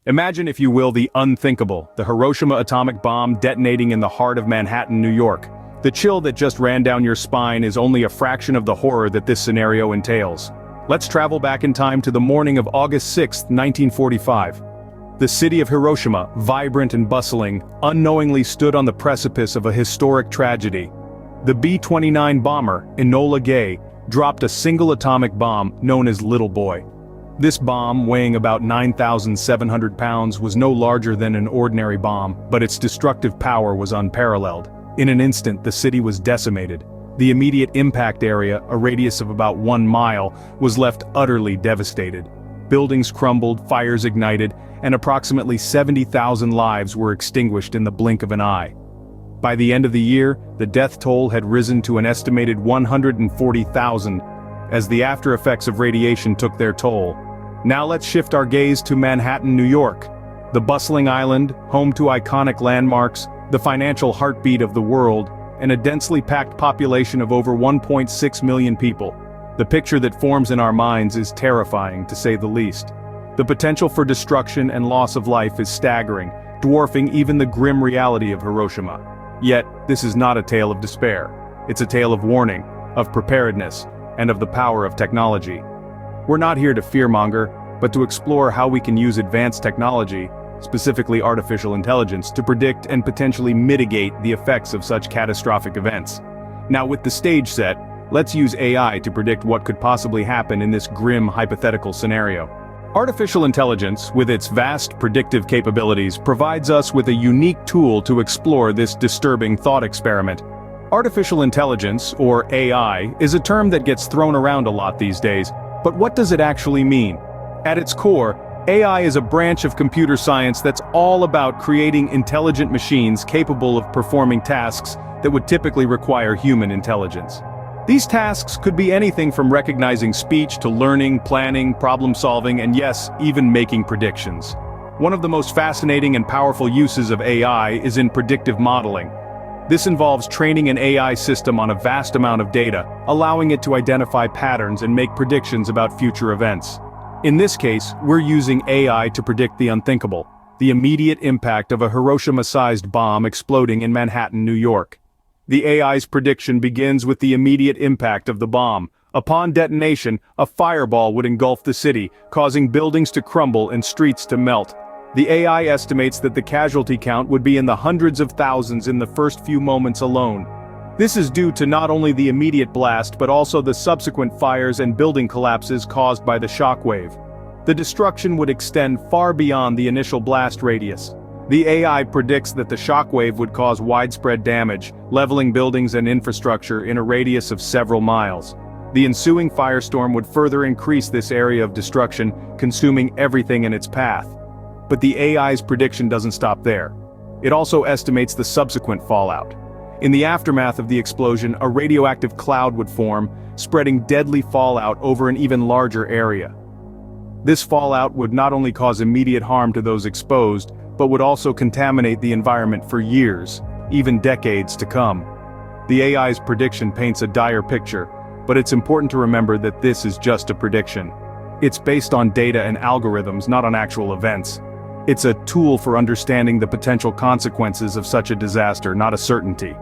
Imagine, if you will, the unthinkable, the Hiroshima atomic bomb detonating in the heart of Manhattan, New York. The chill that just ran down your spine is only a fraction of the horror that this scenario entails. Let's travel back in time to the morning of August 6, 1945. The city of Hiroshima, vibrant and bustling, unknowingly stood on the precipice of a historic tragedy. The B-29 bomber, Enola Gay, dropped a single atomic bomb known as Little Boy. This bomb, weighing about 9,700 pounds, was no larger than an ordinary bomb, but its destructive power was unparalleled. In an instant, the city was decimated. The immediate impact area, a radius of about 1 mile, was left utterly devastated. Buildings crumbled, fires ignited, and approximately 70,000 lives were extinguished in the blink of an eye. By the end of the year, the death toll had risen to an estimated 140,000, as the after effects of radiation took their toll. Now let's shift our gaze to Manhattan, New York. The bustling island, home to iconic landmarks, the financial heartbeat of the world, and a densely packed population of over 1.6 million people. The picture that forms in our minds is terrifying, to say the least. The potential for destruction and loss of life is staggering, dwarfing even the grim reality of Hiroshima. Yet, this is not a tale of despair. It's a tale of warning, of preparedness, and of the power of technology. We're not here to fearmonger, but to explore how we can use advanced technology, specifically artificial intelligence, to predict and potentially mitigate the effects of such catastrophic events. Now, with the stage set, let's use AI to predict what could possibly happen in this grim hypothetical scenario. Artificial intelligence, with its vast predictive capabilities, provides us with a unique tool to explore this disturbing thought experiment. Artificial intelligence, or AI, is a term that gets thrown around a lot these days, but what does it actually mean? At its core, AI is a branch of computer science that's all about creating intelligent machines capable of performing tasks that would typically require human intelligence. These tasks could be anything from recognizing speech to learning, planning, problem-solving, and yes, even making predictions. One of the most fascinating and powerful uses of AI is in predictive modeling. This involves training an AI system on a vast amount of data, allowing it to identify patterns and make predictions about future events. In this case, we're using AI to predict the unthinkable, the immediate impact of a Hiroshima-sized bomb exploding in Manhattan, New York. The AI's prediction begins with the immediate impact of the bomb. Upon detonation, a fireball would engulf the city, causing buildings to crumble and streets to melt. The AI estimates that the casualty count would be in the hundreds of thousands in the first few moments alone. This is due to not only the immediate blast but also the subsequent fires and building collapses caused by the shockwave. The destruction would extend far beyond the initial blast radius. The AI predicts that the shockwave would cause widespread damage, leveling buildings and infrastructure in a radius of several miles. The ensuing firestorm would further increase this area of destruction, consuming everything in its path. But the AI's prediction doesn't stop there. It also estimates the subsequent fallout. In the aftermath of the explosion, a radioactive cloud would form, spreading deadly fallout over an even larger area. This fallout would not only cause immediate harm to those exposed, but would also contaminate the environment for years, even decades to come. The AI's prediction paints a dire picture, but it's important to remember that this is just a prediction. It's based on data and algorithms, not on actual events. It's a tool for understanding the potential consequences of such a disaster, not a certainty.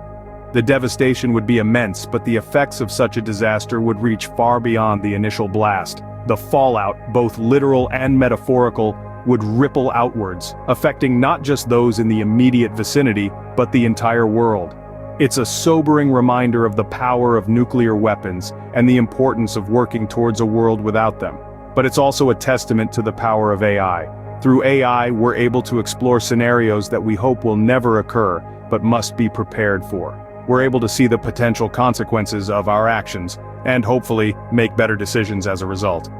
The devastation would be immense, but the effects of such a disaster would reach far beyond the initial blast. The fallout, both literal and metaphorical, would ripple outwards, affecting not just those in the immediate vicinity, but the entire world. It's a sobering reminder of the power of nuclear weapons and the importance of working towards a world without them. But it's also a testament to the power of AI. Through AI, we're able to explore scenarios that we hope will never occur, but must be prepared for. We're able to see the potential consequences of our actions, and hopefully, make better decisions as a result.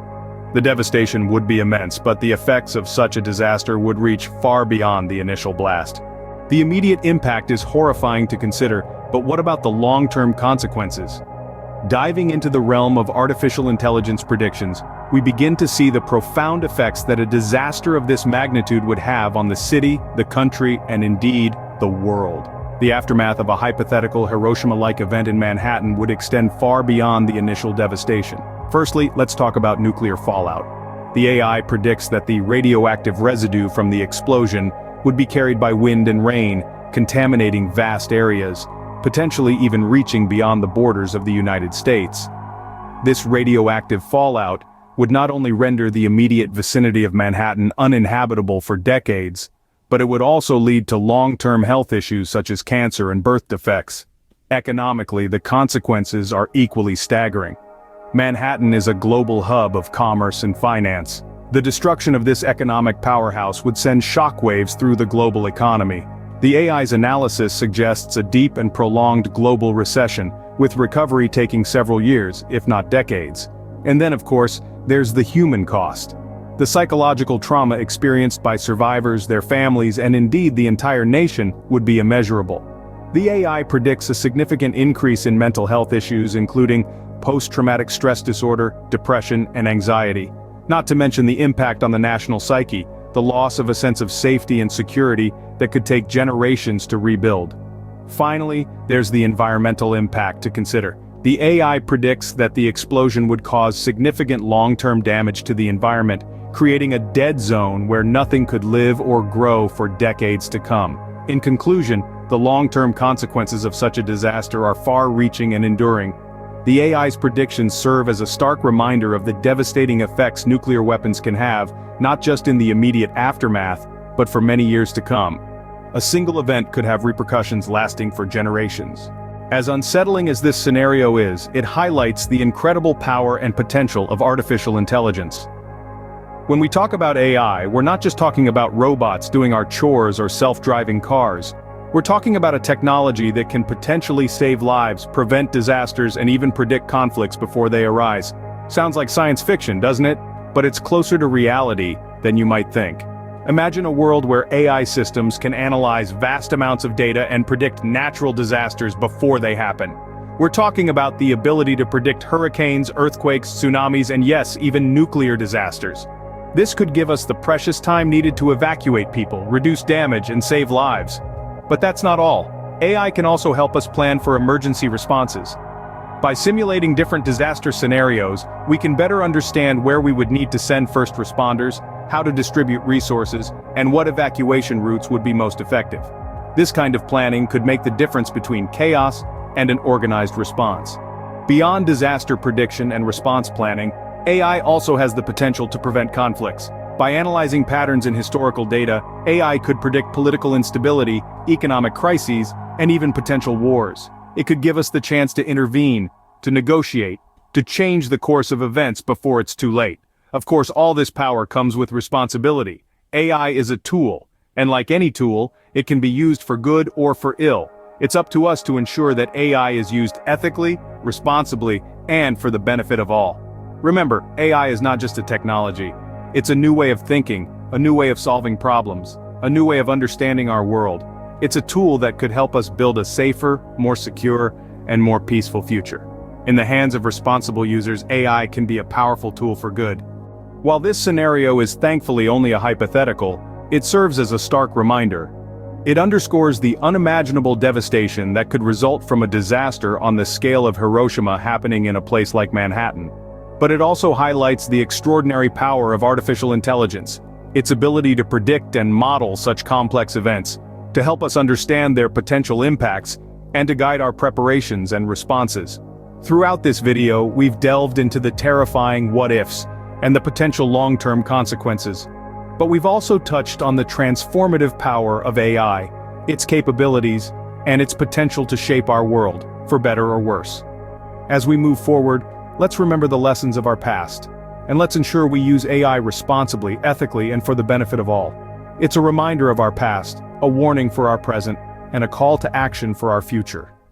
The devastation would be immense, but the effects of such a disaster would reach far beyond the initial blast. The immediate impact is horrifying to consider, but what about the long-term consequences? Diving into the realm of artificial intelligence predictions, we begin to see the profound effects that a disaster of this magnitude would have on the city, the country, and indeed, the world. The aftermath of a hypothetical Hiroshima-like event in Manhattan would extend far beyond the initial devastation. Firstly, let's talk about nuclear fallout. The AI predicts that the radioactive residue from the explosion would be carried by wind and rain, contaminating vast areas, potentially even reaching beyond the borders of the United States. This radioactive fallout would not only render the immediate vicinity of Manhattan uninhabitable for decades, but it would also lead to long-term health issues such as cancer and birth defects. Economically, the consequences are equally staggering. Manhattan is a global hub of commerce and finance. The destruction of this economic powerhouse would send shockwaves through the global economy. The AI's analysis suggests a deep and prolonged global recession, with recovery taking several years, if not decades. And then, of course, there's the human cost. The psychological trauma experienced by survivors, their families, and indeed the entire nation would be immeasurable. The AI predicts a significant increase in mental health issues, including post-traumatic stress disorder, depression, and anxiety. Not to mention the impact on the national psyche, the loss of a sense of safety and security that could take generations to rebuild. Finally, there's the environmental impact to consider. The AI predicts that the explosion would cause significant long-term damage to the environment, creating a dead zone where nothing could live or grow for decades to come. In conclusion, the long-term consequences of such a disaster are far-reaching and enduring. The AI's predictions serve as a stark reminder of the devastating effects nuclear weapons can have, not just in the immediate aftermath, but for many years to come. A single event could have repercussions lasting for generations. As unsettling as this scenario is, it highlights the incredible power and potential of artificial intelligence. When we talk about AI, we're not just talking about robots doing our chores or self-driving cars. We're talking about a technology that can potentially save lives, prevent disasters, and even predict conflicts before they arise. Sounds like science fiction, doesn't it? But it's closer to reality than you might think. Imagine a world where AI systems can analyze vast amounts of data and predict natural disasters before they happen. We're talking about the ability to predict hurricanes, earthquakes, tsunamis, and yes, even nuclear disasters. This could give us the precious time needed to evacuate people, reduce damage, and save lives. But that's not all. AI can also help us plan for emergency responses. By simulating different disaster scenarios, we can better understand where we would need to send first responders, how to distribute resources, and what evacuation routes would be most effective. This kind of planning could make the difference between chaos and an organized response. Beyond disaster prediction and response planning, AI also has the potential to prevent conflicts. By analyzing patterns in historical data, AI could predict political instability, economic crises, and even potential wars. It could give us the chance to intervene, to negotiate, to change the course of events before it's too late. Of course, all this power comes with responsibility. AI is a tool, and like any tool, it can be used for good or for ill. It's up to us to ensure that AI is used ethically, responsibly, and for the benefit of all. Remember, AI is not just a technology. It's a new way of thinking, a new way of solving problems, a new way of understanding our world. It's a tool that could help us build a safer, more secure, and more peaceful future. In the hands of responsible users, AI can be a powerful tool for good. While this scenario is thankfully only a hypothetical, it serves as a stark reminder. It underscores the unimaginable devastation that could result from a disaster on the scale of Hiroshima happening in a place like Manhattan. But it also highlights the extraordinary power of artificial intelligence, its ability to predict and model such complex events, to help us understand their potential impacts, and to guide our preparations and responses. Throughout this video, we've delved into the terrifying what-ifs and the potential long-term consequences. But we've also touched on the transformative power of AI, its capabilities, and its potential to shape our world, for better or worse. As we move forward, let's remember the lessons of our past, and let's ensure we use AI responsibly, ethically, and for the benefit of all. It's a reminder of our past, a warning for our present, and a call to action for our future.